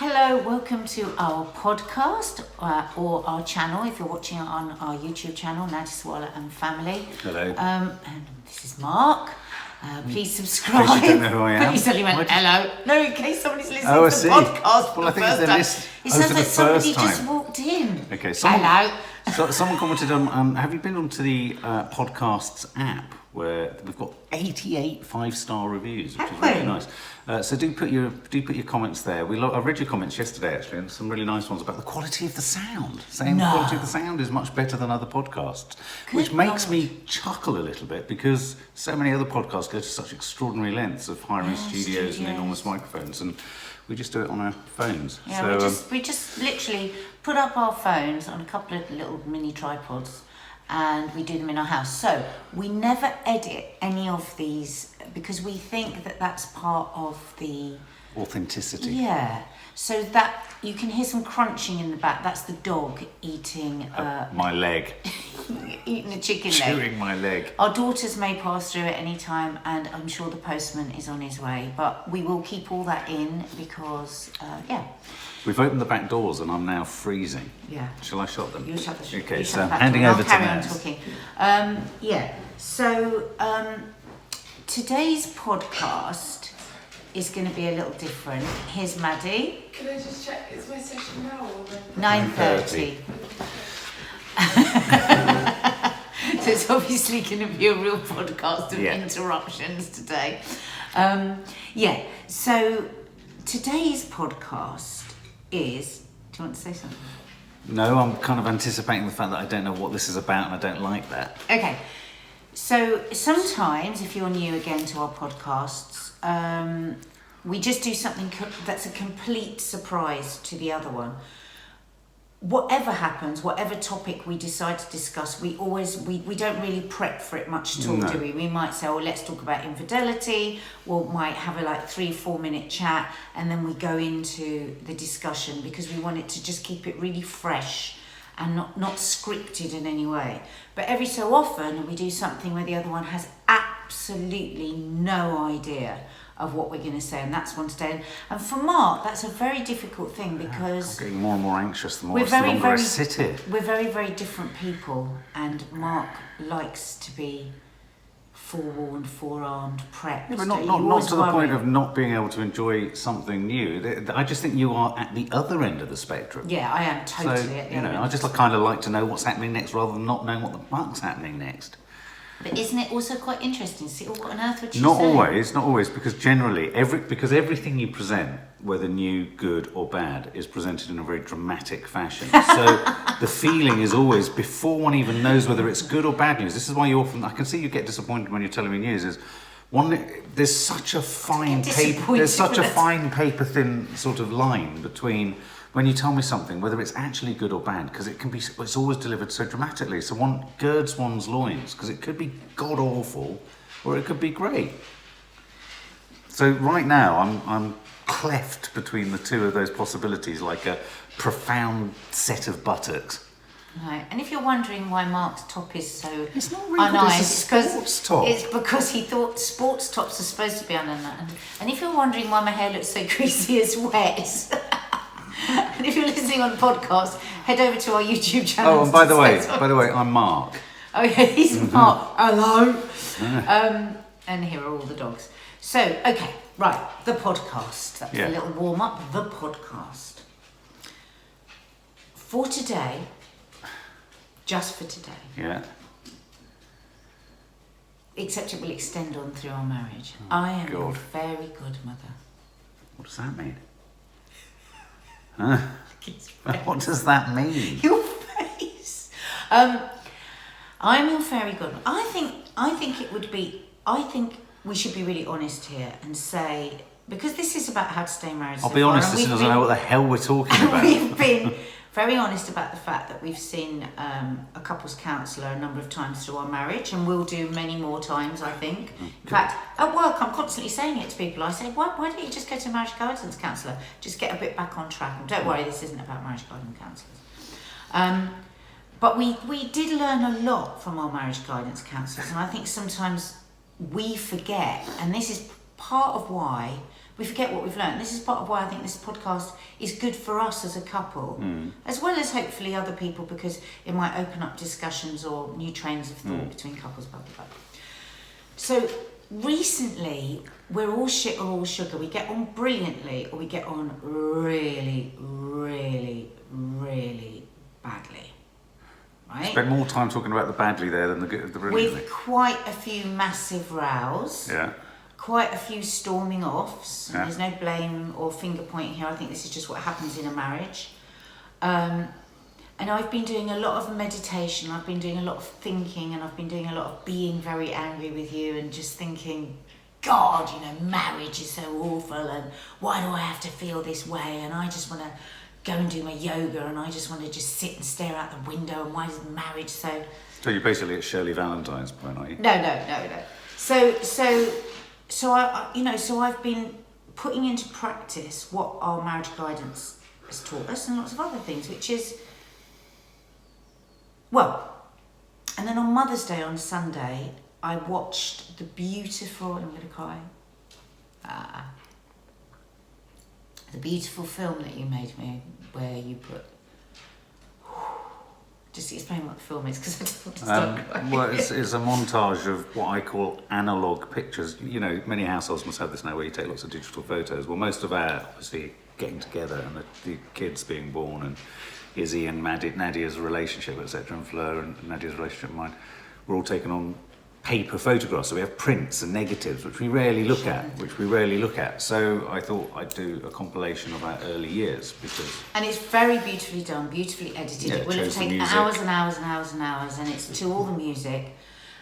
Hello, welcome to our podcast or our channel if you're watching it on our YouTube channel, Nadia, Sawalha and Family. Hello. And this is Mark. Please subscribe. In case you don't know who I am. But you suddenly went, hello. No, in case somebody's listening Oh, I to the see. podcast for Well, I the think first it's time. It sounds like somebody just walked in. Okay, Hello. So someone commented on, have you been onto the Podcasts app where we've got 88 5-star reviews, which is really nice. So do put your comments there. I read your comments yesterday actually, and some really nice ones about the quality of the sound. Saying the quality of the sound is much better than other podcasts, which makes me chuckle a little bit because so many other podcasts go to such extraordinary lengths of hiring studios and enormous microphones, and we just do it on our phones. Yeah, so, we just literally put up our phones on a couple of little mini tripods and we do them in our house. So we never edit any of these because we think that that's part of the authenticity. Yeah. So that you can hear some crunching in the back. That's the dog eating my leg. Eating a chicken leg. Chewing my leg. Our daughters may pass through at any time, and I'm sure the postman is on his way. But we will keep all that in because, We've opened the back doors and I'm now freezing. Yeah. Shall I shut them? You shut the door. Okay, so handing over to carry Naz. on talking. So today's podcast is going to be a little different. Here's Maddie. Can I just check, is my session now or 9:30. So it's obviously going to be a real podcast of interruptions today. So today's podcast is... Do you want to say something? No, I'm kind of anticipating the fact that I don't know what this is about and I don't like that. Okay. So sometimes, if you're new again to our podcasts, we just do something that's a complete surprise to the other one. Whatever happens, whatever topic we decide to discuss, we don't really prep for it much at all, do we? We might say, let's talk about infidelity. We might have a 3-4 minute chat, and then we go into the discussion because we want it to just keep it really fresh and not scripted in any way. But every so often we do something where the other one has absolutely no idea of what we're going to say, and that's one today. And for Mark, that's a very difficult thing because I'm getting more and more anxious the more I sit here. We're very, very different people, and Mark likes to be forewarned, forearmed, prepped. Yeah, but not to the point of not being able to enjoy something new. I just think you are at the other end of the spectrum. Yeah, I am totally so, at the other end. I just kind of like to know what's happening next rather than not knowing what the fuck's happening next. But isn't it also quite interesting to see what on earth would you say? Not always, because generally, everything you present, whether new, good or bad, is presented in a very dramatic fashion. So the feeling is always, before one even knows whether it's good or bad news, this is why I can see you get disappointed when you're telling me news, there's such a fine paper thin sort of line between when you tell me something, whether it's actually good or bad, because it's always delivered so dramatically. So one girds one's loins, because it could be god awful, or it could be great. So right now, I'm cleft between the two of those possibilities, like a profound set of buttocks. Right, and if you're wondering why Mark's top is so it's not really unice, it's because he thought sports tops are supposed to be unice. And if you're wondering why my hair looks so greasy as wet. And if you're listening on the podcast, head over to our YouTube channel. Oh, and by the way, I'm Mark. Oh yeah, he's Mark. Hello. And here are all the dogs. So, okay, right, the podcast. That's a little warm up. The podcast. For today, just for today. Yeah. Except it will extend on through our marriage. I am a very good mother. What does that mean? Huh? What does that mean? Your face. I'm your fairy godmother. I think we should be really honest here and say, because this is about how to stay married. I'll be honest, this doesn't know what the hell we're talking about. We've been very honest about the fact that we've seen a couples counsellor a number of times through our marriage, and we'll do many more times, I think. In fact, at work, I'm constantly saying it to people. I say, why don't you just go to a marriage guidance counsellor? Just get a bit back on track. And don't worry, this isn't about marriage guidance counsellors. But we did learn a lot from our marriage guidance counsellors, and I think sometimes we forget, and this is part of why we forget what we've learned. This is part of why I think this podcast is good for us as a couple, as well as hopefully other people, because it might open up discussions or new trains of thought between couples, blah, blah, blah. So recently, we're all shit or all sugar. We get on brilliantly or we get on really, really, really badly. Right? Spent more time talking about the badly there than the good, the brilliantly. With quite a few massive rows. Yeah. Quite a few storming offs. Yeah. There's no blame or finger pointing here. I think this is just what happens in a marriage. And I've been doing a lot of meditation, I've been doing a lot of thinking, and I've been doing a lot of being very angry with you and just thinking, God, you know, marriage is so awful, and why do I have to feel this way? And I just want to go and do my yoga, and I just want to just sit and stare out the window, and why is marriage so... So you're basically at Shirley Valentine's point, are you? No. So I've been putting into practice what our marriage guidance has taught us, and lots of other things, which is, well, and then on Mother's Day on Sunday, I watched the beautiful, I'm going to cry, the beautiful film that you made me, where you put, just explain what the film is, because I don't want to start crying. Well, it's a montage of what I call analogue pictures. You know, many households must have this now, where you take lots of digital photos. Well, most of our, obviously, getting together and the kids being born, and Izzy and Nadia's relationship, etc., and Fleur and Nadia's relationship and mine, we're all taken on paper photographs. So we have prints and negatives, which we rarely look at. So I thought I'd do a compilation of our early years, because... And it's very beautifully done, beautifully edited. Yeah, it will have chose the taken music. hours and hours and hours and hours, and it's to all the music.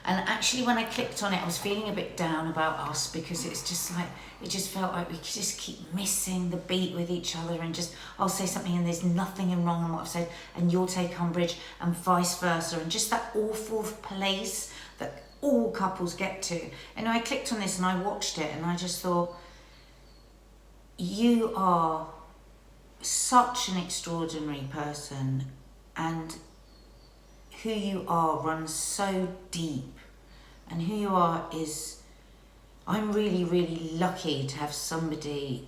And actually, when I clicked on it, I was feeling a bit down about us, because it's just like, it just felt like we just keep missing the beat with each other, and just, I'll say something and there's nothing wrong in what I've said, and you'll take umbrage, and vice versa, and just that awful place that all couples get to. And I clicked on this and I watched it, and I just thought, you are such an extraordinary person, and who you are runs so deep, and who you are is, I'm really, really lucky to have somebody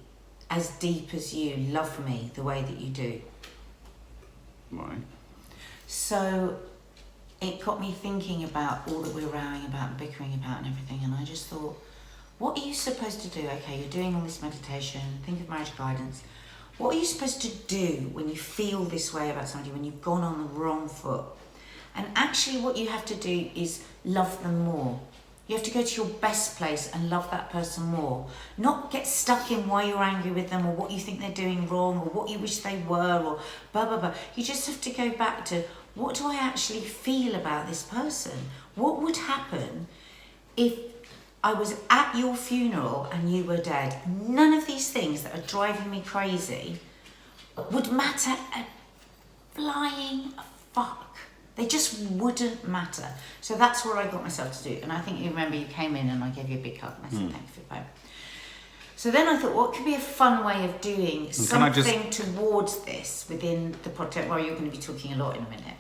as deep as you love me the way that you do. Right. So it got me thinking about all that we're rowing about and bickering about and everything, and I just thought, what are you supposed to do? Okay, you're doing all this meditation, think of marriage guidance. What are you supposed to do when you feel this way about somebody, when you've gone on the wrong foot? And actually what you have to do is love them more. You have to go to your best place and love that person more. Not get stuck in why you're angry with them, or what you think they're doing wrong, or what you wish they were, or blah, blah, blah. You just have to go back to, what do I actually feel about this person? What would happen if I was at your funeral and you were dead? None of these things that are driving me crazy would matter a flying fuck. They just wouldn't matter. So that's what I got myself to do. And I think you remember you came in and I gave you a big hug and I said, thank you for the poem. So then I thought, what could be a fun way of doing something towards this within the project? Well, you're going to be talking a lot in a minute.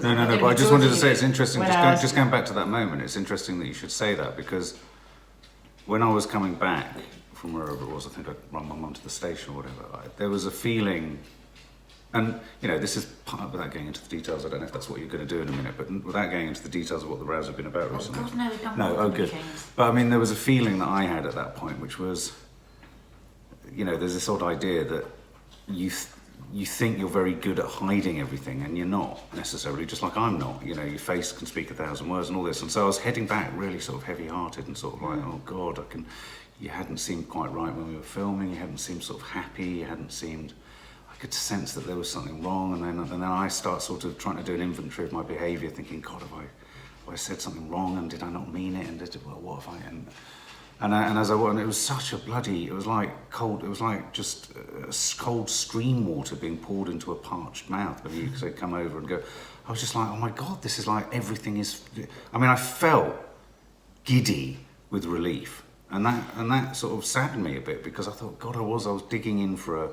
No, but I just wanted to say it's interesting, just going back to that moment, it's interesting that you should say that, because when I was coming back from wherever it was, I think I'd run my mum to the station or whatever, there was a feeling, and you know, this is part, without going into the details, I don't know if that's what you're going to do in a minute, but without going into the details of what the rows have been about recently. God, no, we've done no, more oh than good. things. But I mean, there was a feeling that I had at that point, which was, you know, there's this odd idea that you think you're very good at hiding everything, and you're not necessarily, just like I'm not. You know, your face can speak 1,000 words and all this. And so I was heading back really sort of heavy-hearted and sort of like, oh God, you hadn't seemed quite right when we were filming, you hadn't seemed sort of happy, you hadn't seemed, I could sense that there was something wrong, and then I start sort of trying to do an inventory of my behaviour, thinking, God, have I said something wrong, and did I not mean it, and what have I, and as I went, it was such a bloody, it was like cold, it was like just cold stream water being poured into a parched mouth when you say come over and go. I was just like, oh my God, this is like everything is, I mean, I felt giddy with relief, and that sort of saddened me a bit, because I thought, God, I was digging in for a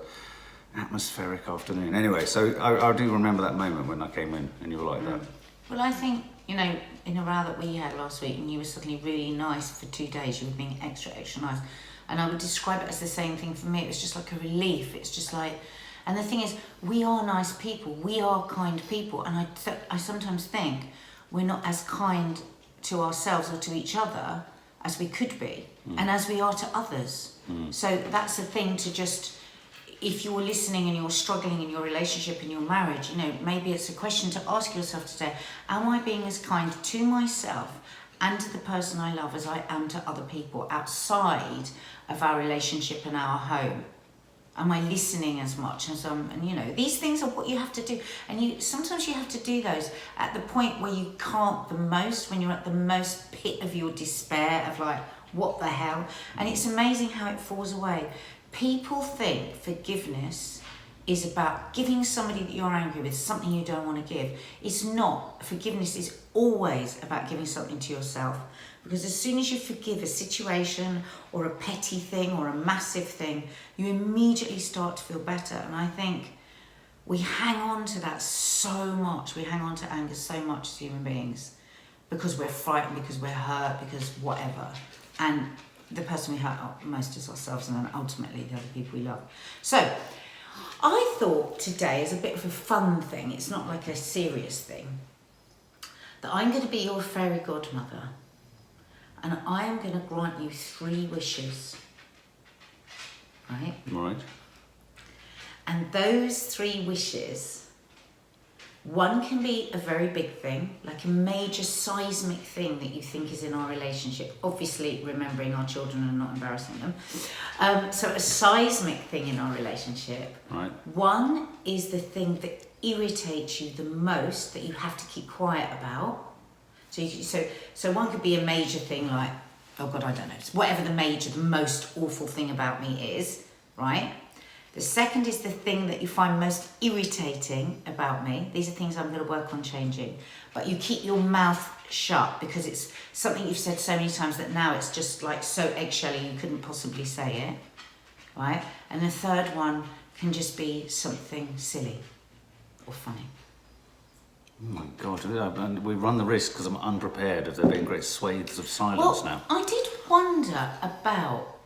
atmospheric afternoon. Anyway, so I do remember that moment when I came in and you were like that. Well, I think, you know, in a row that we had last week, and you were suddenly really nice for 2 days, you were being extra, extra nice. And I would describe it as the same thing for me. It was just like a relief. It's just like, and the thing is, we are nice people. We are kind people. And I sometimes think we're not as kind to ourselves or to each other as we could be, and as we are to others. So that's the thing, to just, if you're listening and you're struggling in your relationship, in your marriage, you know, maybe it's a question to ask yourself today: am I being as kind to myself and to the person I love as I am to other people outside of our relationship and our home? Am I listening as much as and you know, these things are what you have to do. And sometimes you have to do those at the point where you can't the most, when you're at the most pit of your despair of like, what the hell? And it's amazing how it falls away. People think forgiveness is about giving somebody that you're angry with something you don't want to give. It's not. Forgiveness is always about giving something to yourself. Because as soon as you forgive a situation or a petty thing or a massive thing, you immediately start to feel better. And I think we hang on to that so much. We hang on to anger so much as human beings because we're frightened, because we're hurt, because whatever. And the person we hurt most is ourselves, and then ultimately the other people we love. So I thought today, as a bit of a fun thing, it's not like a serious thing, that I'm going to be your fairy godmother. And I am going to grant you 3 wishes, right? Right. And those 3 wishes, one can be a very big thing, like a major seismic thing that you think is in our relationship. Obviously, remembering our children and not embarrassing them. So a seismic thing in our relationship. Right. One is the thing that irritates you the most, that you have to keep quiet about. So one could be a major thing like, oh God, I don't know, whatever the most awful thing about me is, right? The second is the thing that you find most irritating about me. These are things I'm going to work on changing. But you keep your mouth shut because it's something you've said so many times that now it's just like so eggshelly you couldn't possibly say it, right? And the third one can just be something silly or funny. Oh my God, and we run the risk, because I'm unprepared, of there being great swathes of silence now. I did wonder about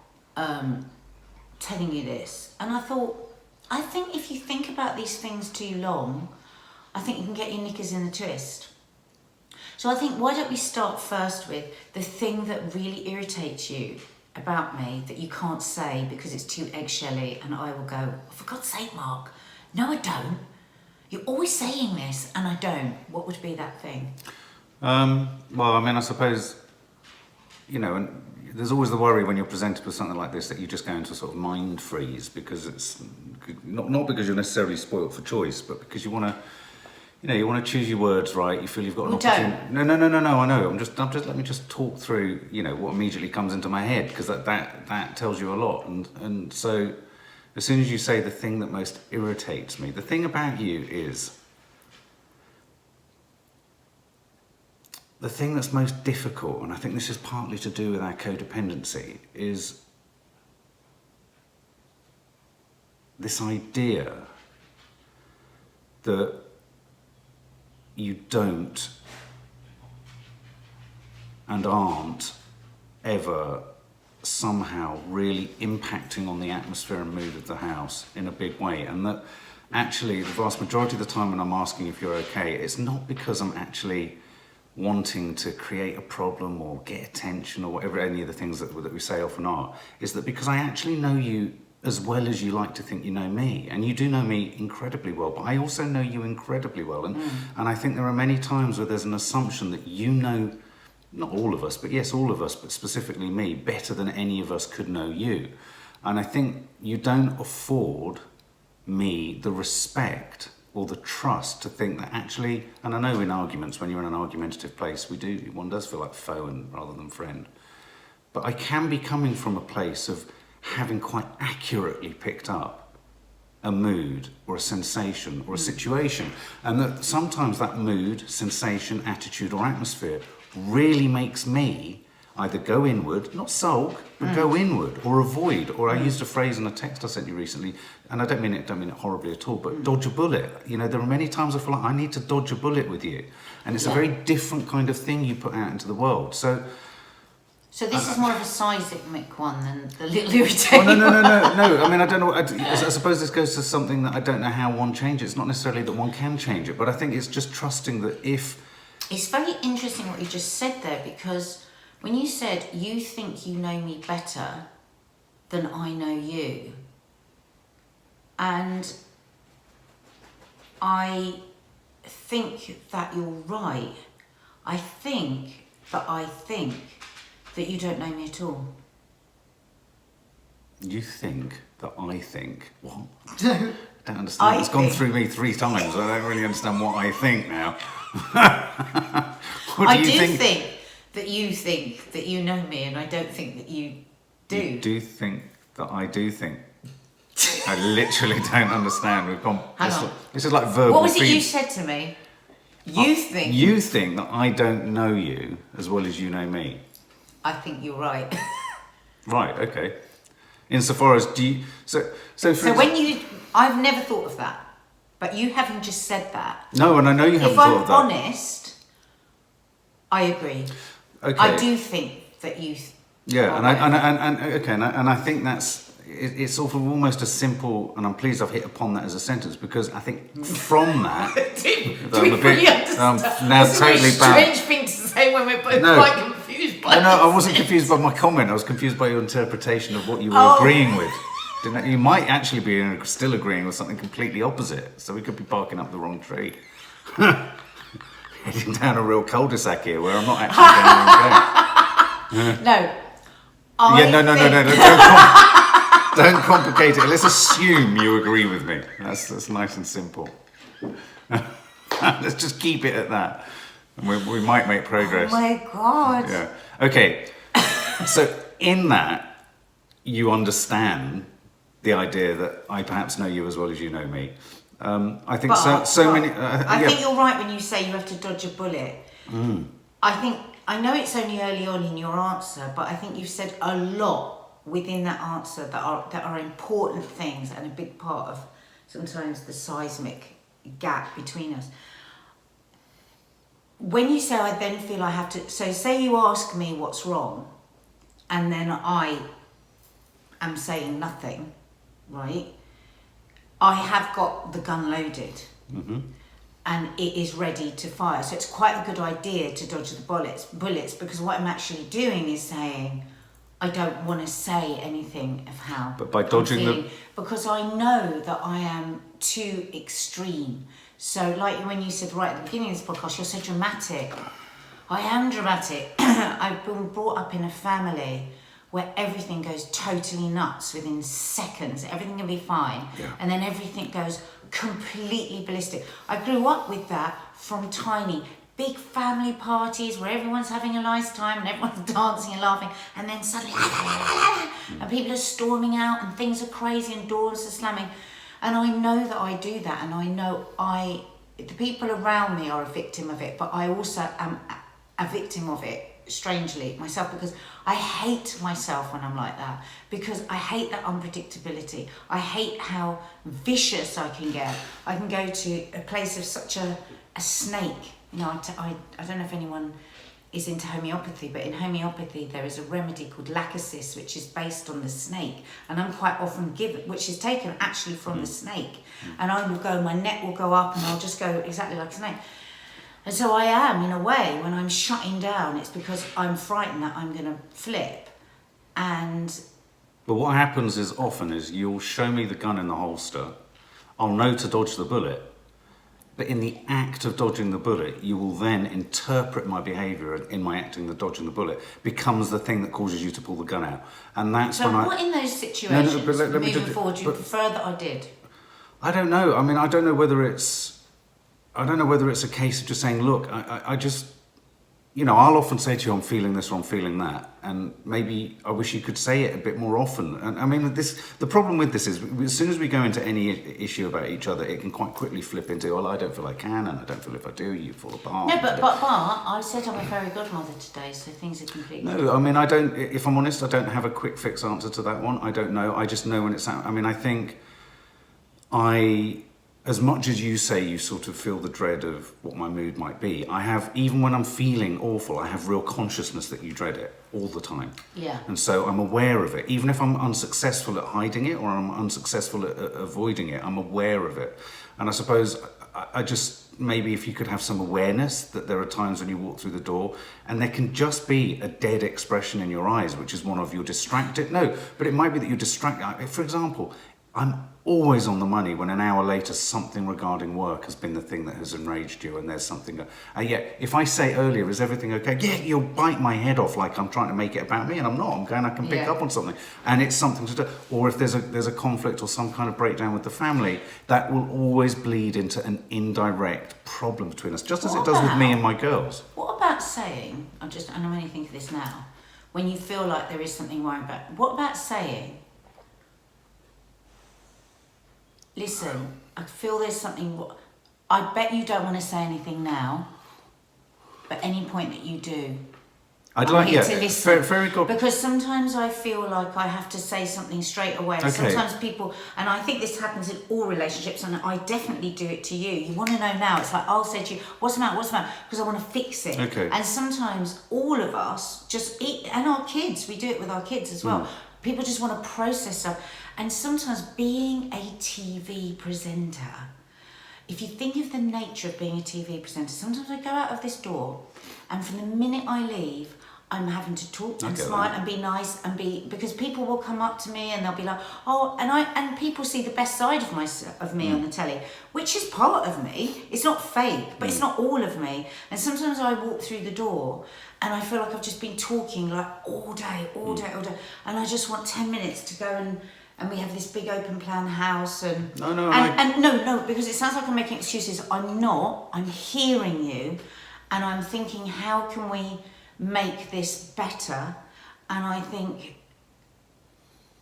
telling you this, and I thought, I think if you think about these things too long, I think you can get your knickers in a twist. So I think, why don't we start first with the thing that really irritates you about me that you can't say because it's too eggshelly, and I will go, oh, for God's sake, Mark, no I don't. You're always saying this, and I don't. What would be that thing? Well, I mean, I suppose, you know, and there's always the worry when you're presented with something like this that you just go into a sort of mind freeze, because it's not because you're necessarily spoilt for choice, but because you want to, you know, you want to choose your words right. You feel you've got an opportunity. No. I know. I'm just let me just talk through, you know, what immediately comes into my head, because that tells you a lot. And so, as soon as you say the thing that most irritates me, the thing about you is, the thing that's most difficult, and I think this is partly to do with our codependency, is this idea that you don't and aren't ever somehow really impacting on the atmosphere and mood of the house in a big way, and that actually the vast majority of the time when I'm asking if you're okay, it's not because I'm actually wanting to create a problem or get attention or whatever any of the things that we say often are, is that because I actually know you as well as you like to think you know me, and you do know me incredibly well, but I also know you incredibly well, and I think there are many times where there's an assumption that you know, not all of us, but yes, all of us, but specifically me, better than any of us could know you. And I think you don't afford me the respect or the trust to think that actually, and I know in arguments, when you're in an argumentative place, one does feel like foe and rather than friend. But I can be coming from a place of having quite accurately picked up a mood or a sensation or a situation, and that sometimes that mood, sensation, attitude or atmosphere really makes me either go inward, not sulk, but go inward or avoid, or I used a phrase in a text I sent you recently, and I don't mean it horribly at all, but dodge a bullet. You know, there are many times I feel like I need to dodge a bullet with you, and it's a very different kind of thing you put out into the world. So So this is more of a seismic one than the little irritate. Oh, no. I mean, I don't know. I suppose this goes to something that I don't know how one changes. It's not necessarily that one can change it, but I think it's just trusting that if... It's very interesting what you just said there, because when you said you think you know me better than I know you, and I think that you're right. I think that you don't know me at all. You think that I think... What? I don't understand. It's gone through me 3 times. I don't really understand what I think now. What do you think? think that you think that you know me, and I don't think that you do. You do think that I do think. I literally don't understand. We've gone... Hang on. This is like verbal... What was it you said to me? You think... You think that I don't know you as well as you know me. I think you're right. Right, okay. Insofar as do you... So when you... I've never thought of that. But you having just said that... No, and I know you haven't thought of that. If I'm honest, I agree. Okay. I do think that you... Yeah, and I think that's... It's sort of almost a simple, and I'm pleased I've hit upon that as a sentence, because I think from that... do we really understand? Now It's totally a very strange thing to say when we're both quite confused by No, I this. wasn't confused by my comment. I was confused by your interpretation of what you were agreeing with. You might actually be still agreeing with something completely opposite, so we could be barking up the wrong tree. Heading down a real cul-de-sac here where I'm not actually going. No. Don't complicate it. Let's assume you agree with me. That's nice and simple. Let's just keep it at that. And we might make progress. Oh my God. Yeah. Okay. So in that, you understand the idea that I perhaps know you as well as you know me. I think many... I think you're right when you say you have to dodge a bullet. I know it's only early on in your answer, but I think you've said a lot within that answer that are important things and a big part of sometimes the seismic gap between us. When you say I then feel I have to... So say you ask me what's wrong, and then I am saying nothing, right? I have got the gun loaded. Mm-hmm. And it is ready to fire. So it's quite a good idea to dodge the bullets, because what I'm actually doing is saying, I don't want to say anything of how But by dodging I'm feeling, because I know that I am too extreme. So like when you said right at the beginning of this podcast, you're so dramatic. I am dramatic. I've been brought up in a family where everything goes totally nuts within seconds. Everything can be fine. Yeah. And then everything goes completely ballistic. I grew up with that from tiny, big family parties where everyone's having a nice time and everyone's dancing and laughing, and then suddenly and people are storming out and things are crazy and doors are slamming. And I know that I do that, and I know the people around me are a victim of it, but I also am a victim of it, strangely, myself, because I hate myself when I'm like that, because I hate that unpredictability. I hate how vicious I can get. I can go to a place of such a snake. You know, I don't know if anyone is into homeopathy, but in homeopathy there is a remedy called lachesis, which is based on the snake, and I'm quite often given, which is taken actually from the snake, and I will go, my neck will go up, and I'll just go exactly like a snake. And so I am, in a way, when I'm shutting down, it's because I'm frightened that I'm going to flip. But what happens is often is you'll show me the gun in the holster, I'll know to dodge the bullet, but in the act of dodging the bullet, you will then interpret my behaviour in my acting the dodging the bullet becomes the thing that causes you to pull the gun out. And that's so when what in those situations, moving forward, do you prefer that I did? I don't know. I mean, I don't know whether it's a case of just saying, look, I just, you know, I'll often say to you, I'm feeling this or I'm feeling that. And maybe I wish you could say it a bit more often. And I mean, the problem with this is, as soon as we go into any issue about each other, it can quite quickly flip into, well, I don't feel I can, and I don't feel if I do, you fall apart. No, but I said I'm a fairy godmother today, so things are completely different. No, I mean, I don't, if I'm honest, I don't have a quick fix answer to that one. I don't know. I just know when it's out. I mean, I think as much as you say you sort of feel the dread of what my mood might be, I have, even when I'm feeling awful, I have real consciousness that you dread it all the time. Yeah. And so I'm aware of it. Even if I'm unsuccessful at hiding it or I'm unsuccessful at avoiding it, I'm aware of it. And I suppose I just, maybe if you could have some awareness that there are times when you walk through the door and there can just be a dead expression in your eyes, which is one of you're distracted. No, but it might be that you're distracted. For example, I'm always on the money when an hour later something regarding work has been the thing that has enraged you and there's something. Yet, if I say earlier, is everything okay? Yeah, you'll bite my head off like I'm trying to make it about me, and I'm not. I'm going, I can pick up on something, and it's something to do. Or if there's a conflict or some kind of breakdown with the family, that will always bleed into an indirect problem between us, just as it does with me and my girls. What about saying, I'm only thinking of this now, when you feel like there is something worrying about, what about saying, listen, I feel there's something, I bet you don't want to say anything now, but any point that you do, I'd I'm like, here yeah, to listen. very good. Because sometimes I feel like I have to say something straight away. Okay. Sometimes people, and I think this happens in all relationships, and I definitely do it to you. You want to know now. It's like, I'll say to you, what's the matter? Because I want to fix it. Okay. And sometimes all of us just eat, and our kids, we do it with our kids as well. People just want to process stuff. And sometimes being a TV presenter, if you think of the nature of being a TV presenter, sometimes I go out of this door and from the minute I leave, I'm having to talk and smile and be nice and because people will come up to me and they'll be like, oh, and people see the best side of me on the telly, which is part of me. It's not fake, but it's not all of me. And sometimes I walk through the door and I feel like I've just been talking like all day, and I just want 10 minutes to go and we have this big open plan house and no, because it sounds like I'm making excuses. I'm not. I'm hearing you, and I'm thinking, how can we make this better? And I think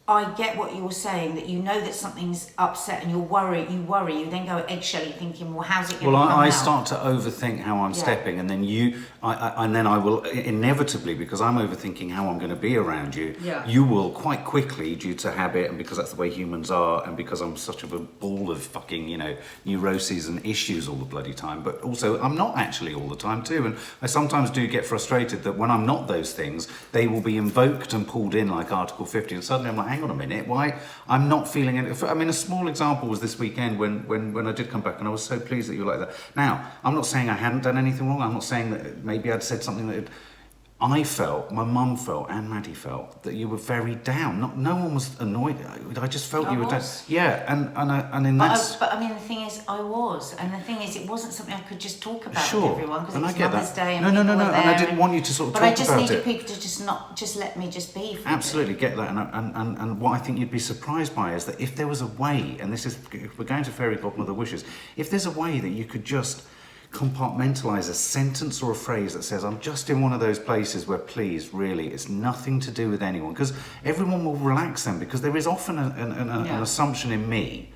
I get what you're saying, that you know that something's upset and you worry, you then go eggshelly thinking, well, how's it going to come out? I start to overthink how I'm stepping, and then I will inevitably, because I'm overthinking how I'm going to be around you, you will quite quickly, due to habit and because that's the way humans are, and because I'm such of a ball of fucking, neuroses and issues all the bloody time, but also I'm not actually all the time too, and I sometimes do get frustrated that when I'm not those things, they will be invoked and pulled in like Article 50, and suddenly I'm like, hang on a minute, why I'm not feeling it. I mean, a small example was this weekend when I did come back, and I was so pleased that you were like that. Now, I'm not saying I hadn't done anything wrong. I'm not saying that maybe I'd said something that I felt, my mum felt, and Maddie felt that you were very down. No one was annoyed. I just felt you were down. Yeah, and in that. But I mean, the thing is, I was, and the thing is, it wasn't something I could just talk about with everyone because it was Mother's Day. And no, and I didn't want you to sort of talk about it. But I just needed people to just let me just be. Absolutely get that, and what I think you'd be surprised by is that if there was a way, and this is, if we're going to fairy godmother wishes, if there's a way that you could just compartmentalize a sentence or a phrase that says, I'm just in one of those places where, please, really, it's nothing to do with anyone, because everyone will relax then, because there is often an assumption in me,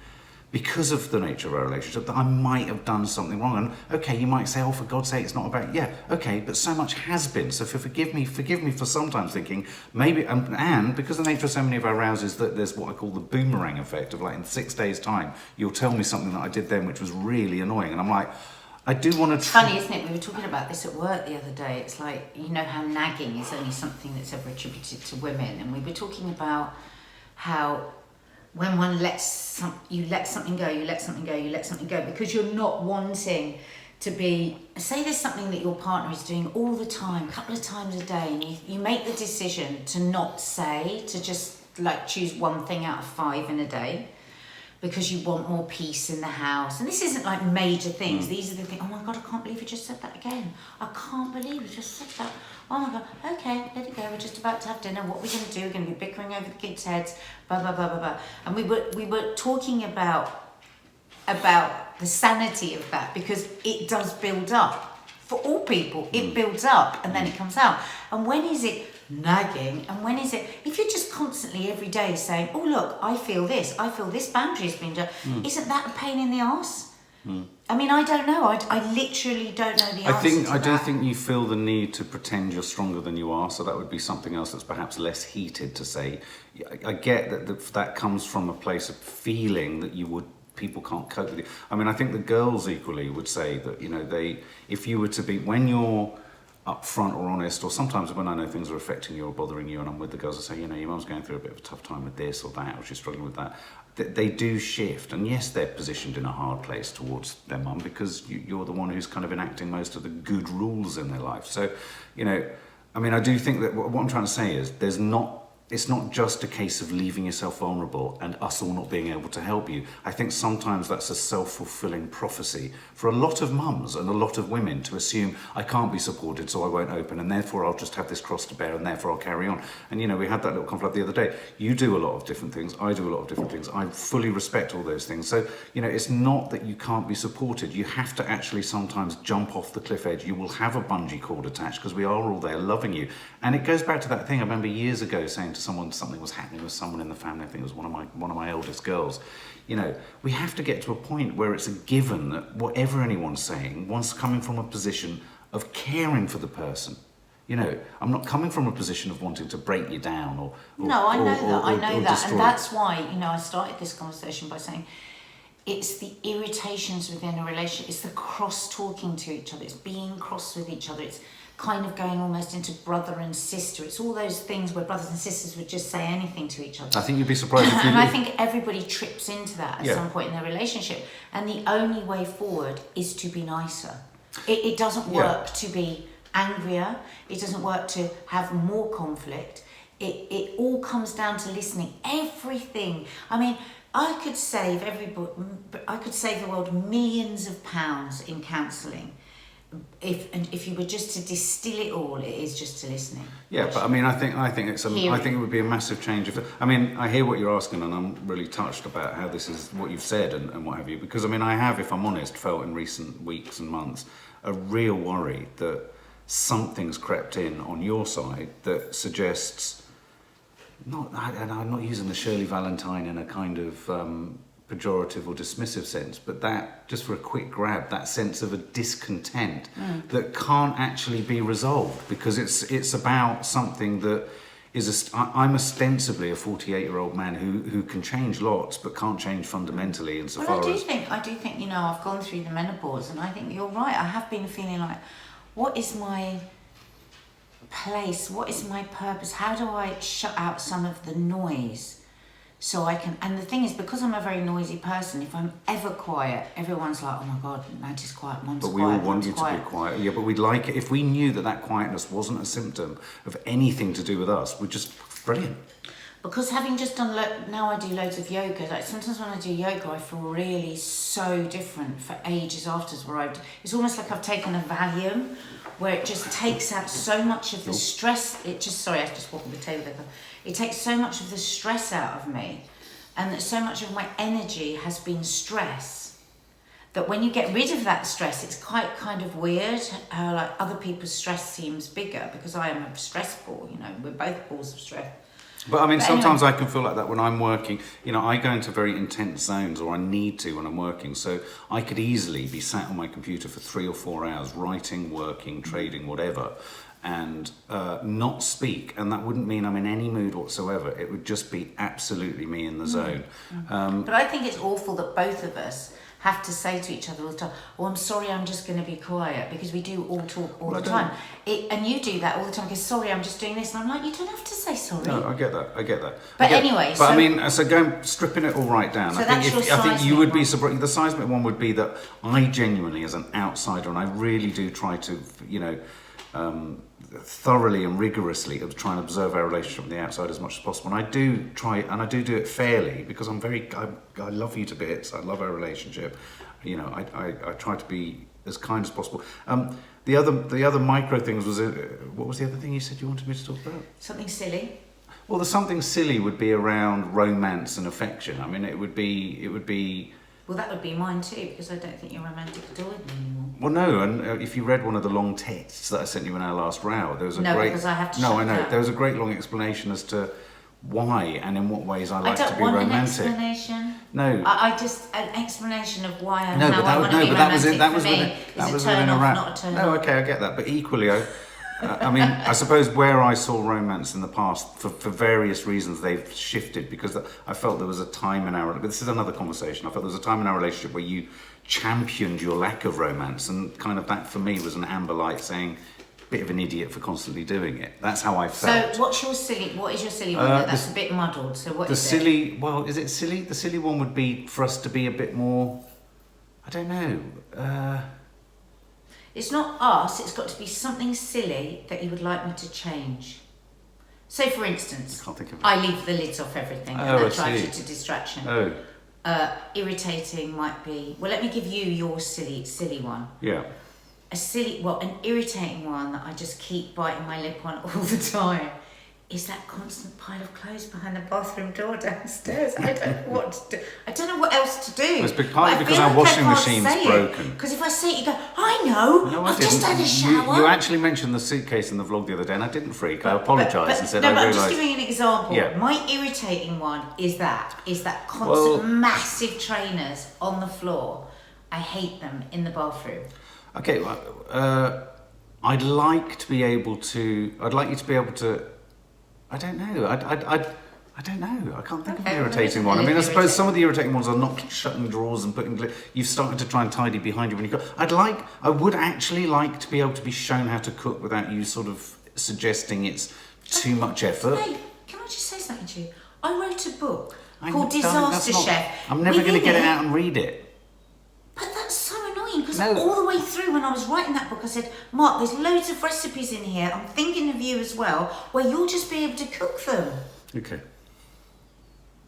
because of the nature of our relationship, that I might have done something wrong. And okay, you might say, oh, for God's sake, it's not about, okay, but so much has been. So forgive me for sometimes thinking, maybe, and because the nature of so many of our rows is that there's what I call the boomerang effect of, like, in 6 days' time, you'll tell me something that I did then which was really annoying, and I'm like, I do want to. It's funny, isn't it? We were talking about this at work the other day. It's like, you know how nagging is only something that's ever attributed to women, and we were talking about how when one you let something go because you're not wanting to be. Say there's something that your partner is doing all the time, a couple of times a day, and you make the decision to not say, to just like choose one thing out of 5 in a day, because you want more peace in the house. And this isn't like major things. These are the things, oh my God, I can't believe you just said that again. I can't believe you just said that. Oh my God, okay, let it go. We're just about to have dinner. What are we going to do? We're going to be bickering over the kids' heads, blah, blah, blah, blah, blah. And we were talking about the sanity of that, because it does build up. For all people, it builds up and then it comes out. And when is it nagging, and when is it, if you're just constantly every day saying, oh look, I feel this boundary has been done, isn't that a pain in the arse? I mean, I don't know, I literally don't know the answer I do think you feel the need to pretend you're stronger than you are, so that would be something else that's perhaps less heated to say. I get that that comes from a place of feeling that you would people can't cope with you. I mean, I think the girls equally would say that, you know, if you were to be, when you're upfront or honest, or sometimes when I know things are affecting you or bothering you and I'm with the girls, I say, you know, your mum's going through a bit of a tough time with this or that, or she's struggling with that. They do shift, and yes, they're positioned in a hard place towards their mum because you're the one who's kind of enacting most of the good rules in their life. So, you know, I mean, I do think that what I'm trying to say is it's not just a case of leaving yourself vulnerable and us all not being able to help you. I think sometimes that's a self-fulfilling prophecy for a lot of mums and a lot of women to assume I can't be supported, so I won't open, and therefore I'll just have this cross to bear, and therefore I'll carry on. And you know, we had that little conflict the other day. You do a lot of different things, I do a lot of different things. I fully respect all those things. So, you know, it's not that you can't be supported. You have to actually sometimes jump off the cliff edge. You will have a bungee cord attached because we are all there loving you. And it goes back to that thing I remember years ago saying to someone, something was happening with someone in the family. I think it was one of my eldest girls. You know, we have to get to a point where it's a given that whatever anyone's saying, one's coming from a position of caring for the person. You know, I'm not coming from a position of wanting to break you down or no, I know that, destroy. and that's why, you know, I started this conversation by saying it's the irritations within a relationship. It's the cross talking to each other. It's being cross with each other. It's kind of going almost into brother and sister. It's all those things where brothers and sisters would just say anything to each other. I think you'd be surprised if you and I think everybody trips into that at some point in their relationship. And the only way forward is to be nicer. It doesn't work to be angrier. It doesn't work to have more conflict. It all comes down to listening. Everything. I mean, I could save the world millions of pounds in counselling. If you were just to distill it all, it is just to listening. Yeah, but I mean, I think it would be a massive change. I mean, I hear what you're asking, and I'm really touched about how this is what you've said and what have you. Because I mean, I have, if I'm honest, felt in recent weeks and months a real worry that something's crept in on your side that suggests and I'm not using the Shirley Valentine in a kind of pejorative or dismissive sense, but that, just for a quick grab, that sense of a discontent that can't actually be resolved because it's about something that is I'm ostensibly a 48-year-old man who can change lots but can't change fundamentally insofar as... I do think, you know, I've gone through the menopause, and I think you're right. I have been feeling like, what is my place? What is my purpose? How do I shut out some of the noise? So I can, and the thing is, because I'm a very noisy person, if I'm ever quiet, everyone's like, oh my God, Nadia's quiet, Mum's quiet. But we all want you to be quiet. Yeah, but we'd like it. If we knew that quietness wasn't a symptom of anything to do with us, we'd just, brilliant. Because having just done, now I do loads of yoga, like sometimes when I do yoga, I feel really so different for ages afterwards, where it's almost like I've taken a Valium, where it just takes out so much of the stress. I just walked on the table there. It takes so much of the stress out of me, and that so much of my energy has been stress, that when you get rid of that stress, it's quite kind of weird how like other people's stress seems bigger, because I am a stress ball, you know, we're both balls of stress. But I mean, sometimes I can feel like that when I'm working. You know, I go into very intense zones, or I need to when I'm working. So I could easily be sat on my computer for 3 or 4 hours, writing, working, trading, whatever, and not speak. And that wouldn't mean I'm in any mood whatsoever. It would just be absolutely me in the zone. But I think it's awful that both of us have to say to each other all the time, oh, I'm sorry, I'm just going to be quiet, because we do all talk all the time. And you do that all the time, because sorry, I'm just doing this. And I'm like, you don't have to say sorry. No, I get that. But anyway, But I mean, so stripping it all right down, so I think you would be surprised. The seismic one would be that I genuinely, as an outsider, and I really do try to, you know, thoroughly and rigorously of trying to observe our relationship from the outside as much as possible. And I do try, and I do it fairly, because I love you to bits. I love our relationship. You know, I try to be as kind as possible. The other micro things was, what was the other thing you said you wanted me to talk about? Something silly. Well, the something silly would be around romance and affection. I mean, it would be. Well, that would be mine too, because I don't think you're romantic at all with me anymore. Well, no, and if you read one of the long texts that I sent you in our last row, there was because I have to. No, I know. There was a great long explanation as to why and in what ways I like to be romantic. I don't want an explanation. No. I just an explanation of why I want to be romantic. That was within a wrap. Not a turn No, off. okay, I get that, but equally, I mean, I suppose where I saw romance in the past, for various reasons, they've shifted because I felt there was a time in our... But this is another conversation. I felt there was a time in our relationship where you championed your lack of romance, and kind of that for me was an amber light saying, bit of an idiot for constantly doing it. That's how I felt. So what is your silly one? That's a bit muddled. So what is it? Well, is it silly? The silly one would be for us to be a bit more, I don't know. It's not us, it's got to be something silly that you would like me to change. So for instance, I leave the lids off everything and that drives you to distraction. Irritating might be, well, let me give you your silly one. Yeah. An irritating one that I just keep biting my lip on all the time is that constant pile of clothes behind the bathroom door downstairs. I don't know what to do. I don't know what else to do. Well, it's partly because our washing machine's broken. Because if I say it, you go, I know, no, I've just had a shower. You actually mentioned the suitcase in the vlog the other day, and I didn't freak. I apologised and said I realised... I'm just giving an example. Yeah. My irritating one is that constant massive trainers on the floor. I hate them in the bathroom. Okay, well, I'd like you to be able to. I don't know. I don't know. I can't think of an irritating one. I mean, I suppose some of the irritating ones are not shutting drawers and putting. You've started to try and tidy behind you when you go. I would actually like to be able to be shown how to cook without you sort of suggesting it's too much effort. Hey, can I just say something to you? I wrote a book called Disaster Chef. I'm never going to get it out and read it. But that's so annoying because all the way through when I was writing that book, I said, Mark, there's loads of recipes in here. I'm thinking of you as well, where you'll just be able to cook them. Okay.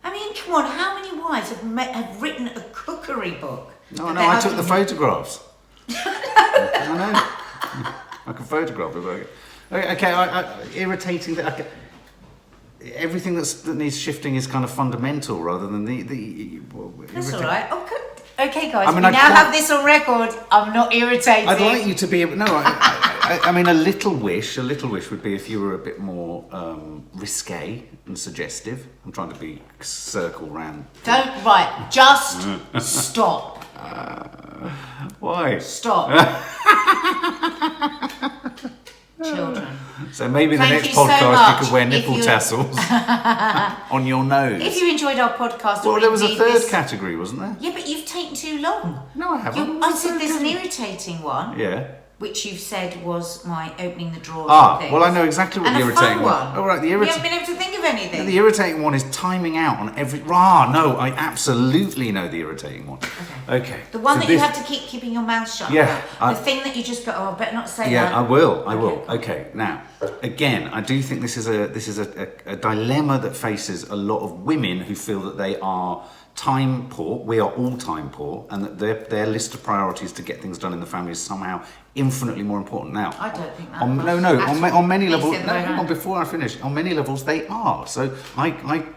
I mean, come on, how many wives have written a cookery book? No, I took the photographs. I know. I can photograph it. Okay, irritating that. Everything that needs shifting is kind of fundamental rather than the That's all right. Okay, guys, we now have this on record. I'm not irritating. I'd like you to be... No, I mean, a little wish would be if you were a bit more risque and suggestive. I'm trying to be circle round. Just stop. Why? Stop. Children. So maybe the next podcast you could wear nipple tassels on your nose. If you enjoyed our podcast... Well, there was a third category, wasn't there? Yeah, but you've taken too long. No, I haven't. I said there's an irritating one. Yeah. Which you've said was my opening the drawers. Well, I know exactly what the irritating one. Oh, right, You haven't been able to think of anything. The irritating one is timing out on every. No, I absolutely know the irritating one. Okay. The one that you have to keep keeping your mouth shut. Yeah. The thing that you just go, I better not say that. Yeah, I will. Okay. Now, again, I do think this is a dilemma that faces a lot of women who feel that they are time poor. We are all time poor, and that their list of priorities to get things done in the family is somehow infinitely more important. Now, I don't think that. On many levels. No, before I finish, on many levels they are. So I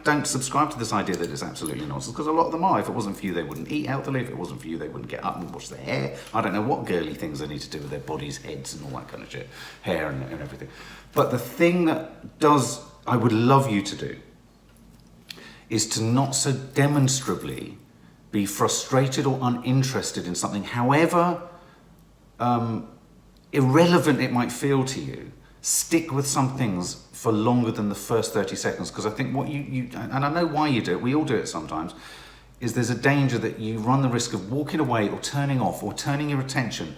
don't subscribe to this idea that it's absolutely nonsense, because a lot of them are. If it wasn't for you, they wouldn't eat healthily. If it wasn't for you, they wouldn't get up and wash their hair. I don't know what girly things they need to do with their bodies, heads, and all that kind of shit, hair and everything. But the thing that I would love you to do is to not so demonstrably be frustrated or uninterested in something, however irrelevant it might feel to you. Stick with some things for longer than the first 30 seconds, because I think what you and I know why you do it, we all do it sometimes, is there's a danger that you run the risk of walking away or turning off or turning your attention.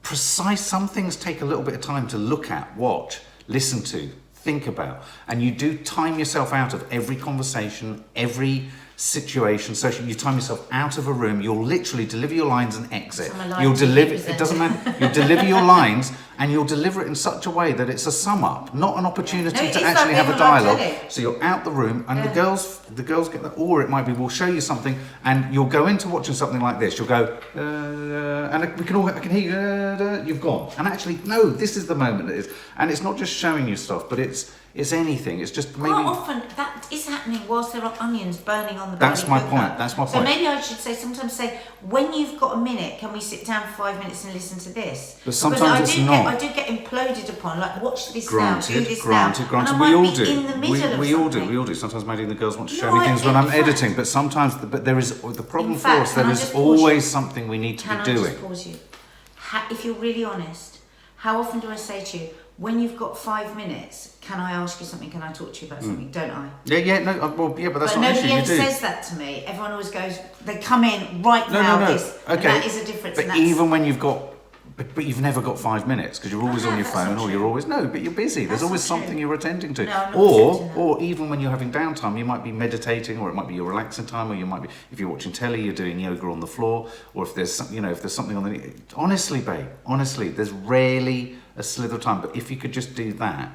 Some things take a little bit of time to look at, watch, listen to, think about, and you do time yourself out of every conversation, every situation. So you time yourself out of a room. You'll literally deliver your lines and exit. You'll deliver. It doesn't matter. You'll deliver your lines, and you'll deliver it in such a way that it's a sum up, not an opportunity to actually have a dialogue. So you're out the room, and the girls get that. Or it might be, we'll show you something, and you'll go into watching something like this. You'll go, and I can hear you. You've gone. And actually, no, this is the moment it is. And it's not just showing you stuff, but it's anything. It's just maybe. Quite often that is happening whilst there are onions burning on the. That's my point. So maybe I should sometimes say, when you've got a minute, can we sit down for 5 minutes and listen to this? But sometimes it's not. I do get imploded upon. Like, watch this granted, now, do this granted, now. Granted, and we I all might do. be in the middle We all do. We all do. Sometimes Maddie and the girls want to show me things when I'm editing, but sometimes, there is the problem for us. There is always something we need to be doing. Can I just pause you? If you're really honest, how often do I say to you, when you've got 5 minutes, can I ask you something? Can I talk to you about something? Don't I? But that's But not an issue. nobody You ever do. says that to me. Everyone always goes, they come in right No, now. no, no. This, and Okay. that is a difference. But and that's, even when you've got, but you've never got 5 minutes because you're always on your that's phone, not or true. you're always But you're busy. There's That's always not true. something you're attending to. No, I'm not accepting that. Or even when you're having downtime, you might be meditating, or it might be your relaxing time, or you might be if you're watching telly, you're doing yoga on the floor, or if there's if there's something on the. Honestly, babe, there's rarely a slither of time. But if you could just do that,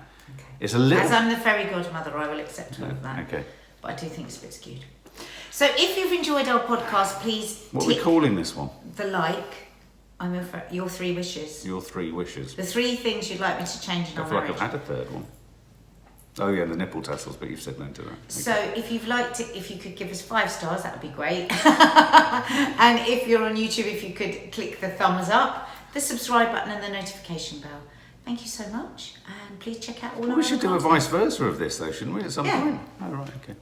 it's a little. as I'm the fairy godmother, I will accept all of that. Okay. But I do think it's a bit skewed. So if you've enjoyed our podcast, please What are we calling this one? the like. Your 3 wishes. Your 3 wishes. The 3 things you'd like me to change in I our feel like marriage. I've had a third one. Oh yeah, the nipple tassels, but you've said no to that. So if you've liked it, if you could give us 5 stars, that would be great. And if you're on YouTube, if you could click the thumbs up, the subscribe button and the notification bell. Thank you so much, and please check out all of our We should do a content. vice versa of this though, shouldn't we, at some Yeah. point? Oh right, okay.